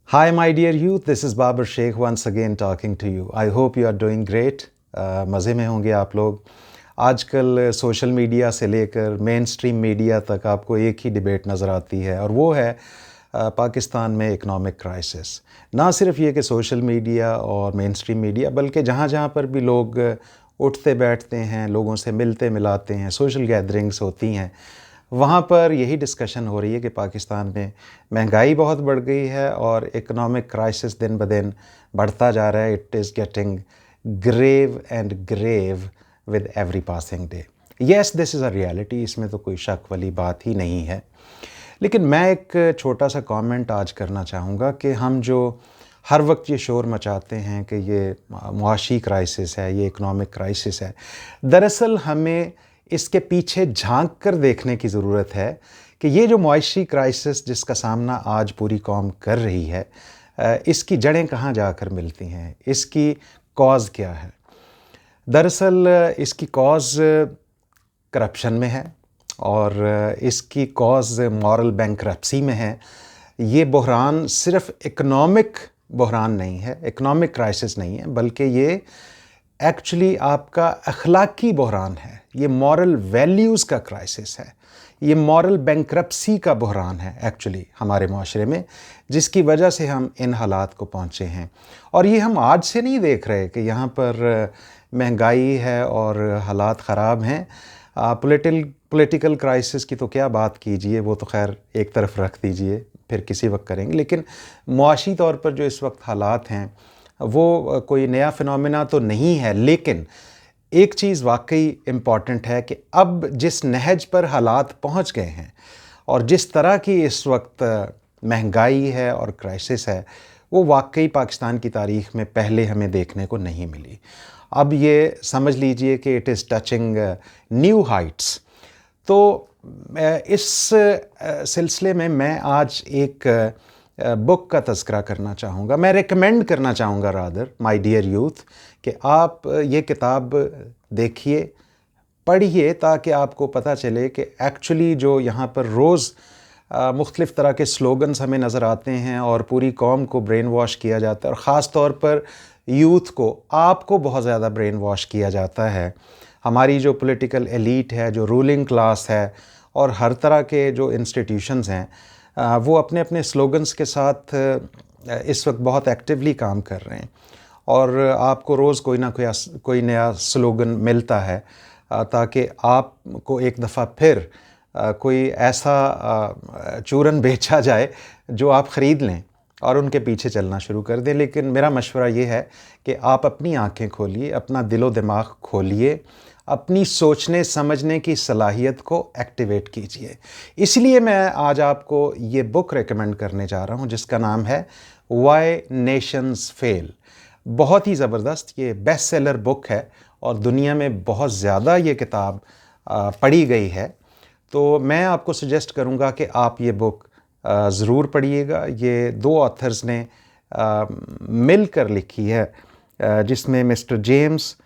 Hi, my dear youth. This is Babar Sheikh once again talking to you. I hope you are doing great. मज़े में होंगे आप लोग. आजकल social media से लेकर मेन स्ट्रीम मीडिया तक आपको एक ही डिबेट नज़र आती है और वो है पाकिस्तान में इकनॉमिक क्राइसिस. ना सिर्फ ये कि सोशल मीडिया और मेन स्ट्रीम मीडिया, बल्कि जहाँ जहाँ पर भी लोग उठते बैठते हैं, लोगों से मिलते मिलाते हैं, सोशल गैदरिंग्स होती हैं, वहाँ पर यही डिस्कशन हो रही है कि पाकिस्तान में महंगाई बहुत बढ़ गई है और इकनॉमिक क्राइसिस दिन ब दिन बढ़ता जा रहा है. It is getting grave and grave with every passing day. Yes, this is a reality, इसमें तो कोई शक वाली बात ही नहीं है. लेकिन मैं एक छोटा सा कमेंट आज करना चाहूँगा कि हम जो हर वक्त ये शोर मचाते हैं कि ये मुआशी क्राइसिस है, ये इकनॉमिक क्राइसिस है, दरअसल हमें इसके पीछे झांक कर देखने की ज़रूरत है कि ये जो मुआशी क्राइसिस जिसका सामना आज पूरी कौम कर रही है, इसकी जड़ें कहाँ जाकर मिलती हैं, इसकी कॉज़ क्या है. दरअसल इसकी कॉज़ करप्शन में है और इसकी कॉज़ मॉरल बैंकरप्सी में है. ये बहरान सिर्फ इकनॉमिक बहरान नहीं है, इकनॉमिक क्राइसिस नहीं है, बल्कि ये एक्चुअली आपका अखलाकी बहरान है. ये मॉरल वैल्यूज़ का क्राइसिस है, ये मॉरल बैंकरप्सी का बहरान है एक्चुअली हमारे माशरे में, जिसकी वजह से हम इन हालात को पहुँचे हैं. और ये हम आज से नहीं देख रहे कि यहाँ पर महंगाई है और हालात ख़राब हैं. पॉलिटिकल क्राइसिस की तो क्या बात कीजिए, वो तो खैर एक तरफ रख दीजिए, फिर किसी वक्त करेंगे. लेकिन मुआशी तौर पर जो इस वक्त हालात हैं वो कोई नया फिनोमेना तो नहीं है. लेकिन एक चीज़ वाकई इम्पॉर्टेंट है कि अब जिस नहज पर हालात पहुंच गए हैं और जिस तरह की इस वक्त महंगाई है और क्राइसिस है, वो वाकई पाकिस्तान की तारीख़ में पहले हमें देखने को नहीं मिली. अब ये समझ लीजिए कि it is touching new Heights. तो इस सिलसिले में मैं आज एक बुक का तज़किरा करना चाहूँगा. मैं रेकमेंड करना चाहूँगा रादर माय डियर यूथ कि आप ये किताब देखिए, पढ़िए, ताकि आपको पता चले कि एक्चुअली जो यहाँ पर रोज़ मुख्तलिफ़ तरह के स्लोगन्स हमें नज़र आते हैं और पूरी कौम को ब्रेन वॉश किया जाता है, और ख़ास तौर पर यूथ को, आपको बहुत ज़्यादा ब्रेन वॉश किया जाता है. हमारी जो पॉलिटिकल एलीट है, जो रूलिंग क्लास है, और हर तरह के जो इंस्टीट्यूशंस हैं, वो अपने अपने स्लोगन्स के साथ इस वक्त बहुत एक्टिवली काम कर रहे हैं. और आपको रोज़ कोई ना कोई नया स्लोगन मिलता है ताकि आपको एक दफ़ा फिर कोई ऐसा चूरन बेचा जाए जो आप ख़रीद लें और उनके पीछे चलना शुरू कर दें. लेकिन मेरा मशवरा ये है कि आप अपनी आँखें खोलिए, अपना दिलो दिमाग खोलिए, अपनी सोचने समझने की सलाहियत को एक्टिवेट कीजिए. इसलिए मैं आज आपको ये बुक रेकमेंड करने जा रहा हूँ जिसका नाम है वाई नेशंस फेल. बहुत ही ज़बरदस्त ये बेस्ट सेलर बुक है और दुनिया में बहुत ज़्यादा ये किताब पढ़ी गई है. तो मैं आपको सजेस्ट करूँगा कि आप ये बुक ज़रूर पढ़िएगा. ये दो ऑथर्स ने मिल कर लिखी है, जिसमें मिस्टर जेम्स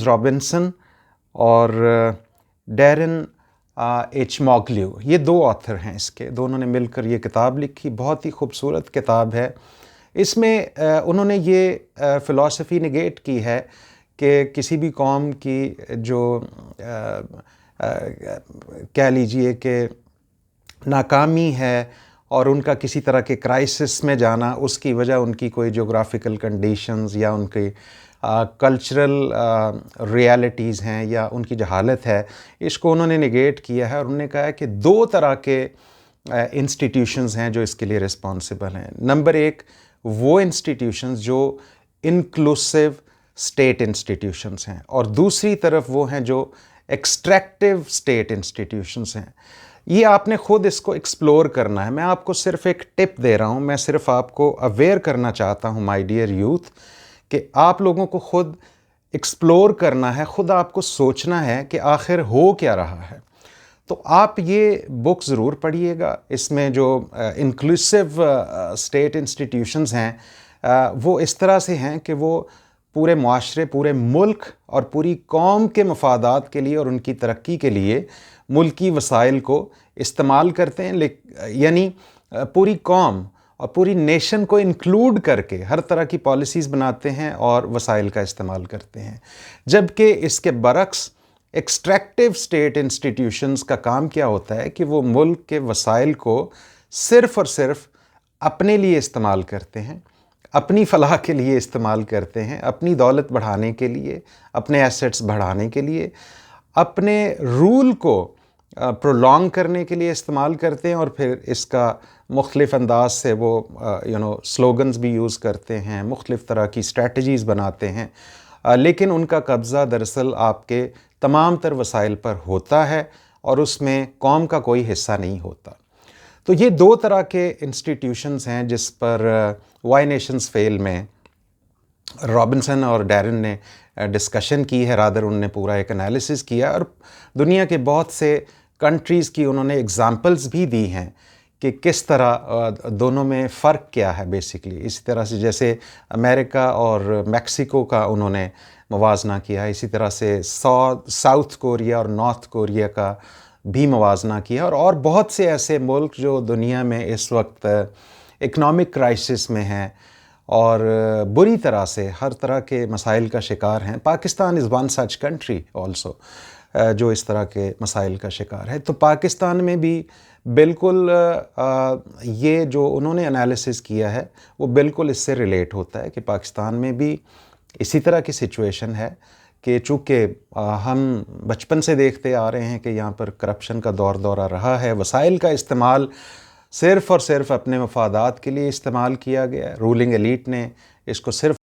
रॉबिन्सन और डैरन एच मॉगल्यू, ये दो ऑथर हैं इसके. दोनों ने मिलकर ये किताब लिखी. बहुत ही खूबसूरत किताब है. इसमें उन्होंने ये फ़िलॉसफ़ी निगेट की है कि किसी भी कौम की जो कह लीजिए कि नाकामी है और उनका किसी तरह के क्राइसिस में जाना, उसकी वजह उनकी कोई जोग्राफ़िकल कंडीशंस या उनकी कल्चरल रियलिटीज़ हैं या उनकी जहालत है, इसको उन्होंने निगेट किया है. और उन्होंने कहा है कि दो तरह के इंस्टीट्यूशंस हैं जो इसके लिए रिस्पॉन्सिबल हैं. नंबर एक, वो इंस्टीट्यूशंस जो इंक्लूसिव स्टेट इंस्टीट्यूशंस हैं, और दूसरी तरफ वो हैं जो एक्सट्रैक्टिव स्टेट इंस्टीट्यूशंस हैं. ये आपने ख़ुद इसको एक्सप्लोर करना है. मैं आपको सिर्फ एक टिप दे रहा हूँ, मैं सिर्फ आपको अवेयर करना चाहता हूँ माय डियर यूथ कि आप लोगों को ख़ुद एक्सप्लोर करना है, ख़ुद आपको सोचना है कि आखिर हो क्या रहा है. तो आप ये बुक ज़रूर पढ़िएगा. इसमें जो इंक्लूसिव स्टेट इंस्टीट्यूशंस हैं वो इस तरह से हैं कि वो पूरे मुआशरे, पूरे मुल्क और पूरी कौम के मफादात के लिए और उनकी तरक्की के लिए मुल्की वसाइल को इस्तेमाल करते हैं. यानी पूरी कौम اور پوری نیشن کو انکلوڈ کر کے ہر طرح کی پالیسیز بناتے ہیں اور وسائل کا استعمال کرتے ہیں، جبکہ اس کے برعکس ایکسٹریکٹیو اسٹیٹ انسٹیٹیوشنز کا کام کیا ہوتا ہے کہ وہ ملک کے وسائل کو صرف اور صرف اپنے لیے استعمال کرتے ہیں، اپنی فلاح کے لیے استعمال کرتے ہیں، اپنی دولت بڑھانے کے لیے، اپنے ایسٹس بڑھانے کے لیے، اپنے رول کو پرولونگ کرنے کے لیے استعمال کرتے ہیں، اور پھر اس کا مختلف انداز سے وہ سلوگنز بھی یوز کرتے ہیں، مختلف طرح کی اسٹریٹجیز بناتے ہیں، لیکن ان کا قبضہ دراصل آپ کے تمام تر وسائل پر ہوتا ہے اور اس میں قوم کا کوئی حصہ نہیں ہوتا۔ تو یہ دو طرح کے انسٹیٹیوشنز ہیں جس پر وائی نیشنز فیل میں رابنسن اور ڈیرن نے ڈسکشن کی ہے، رادر انہوں نے پورا ایک انالیسس کیا، اور دنیا کے بہت سے کنٹریز کی انہوں نے اگزامپلز بھی دی ہیں کہ کس طرح دونوں میں فرق کیا ہے بیسیکلی۔ اسی طرح سے جیسے امریکہ اور میکسیکو کا انہوں نے موازنہ کیا، اسی طرح سے ساؤتھ کوریا اور نارتھ کوریا کا بھی موازنہ کیا، اور بہت سے ایسے ملک جو دنیا میں اس وقت اکنامک کرائسس میں ہیں اور بری طرح سے ہر طرح کے مسائل کا شکار ہیں۔ Pakistan is one such country also جو اس طرح کے مسائل کا شکار ہے۔ تو پاکستان میں بھی بالکل یہ جو انہوں نے انالیسس کیا ہے وہ بالکل اس سے ریلیٹ ہوتا ہے کہ پاکستان میں بھی اسی طرح کی سچویشن ہے کہ چونکہ ہم بچپن سے دیکھتے آ رہے ہیں کہ یہاں پر کرپشن کا دورہ رہا ہے، وسائل کا استعمال صرف اور صرف اپنے مفادات کے لیے استعمال کیا گیا ہے، رولنگ ایلیٹ نے اس کو صرف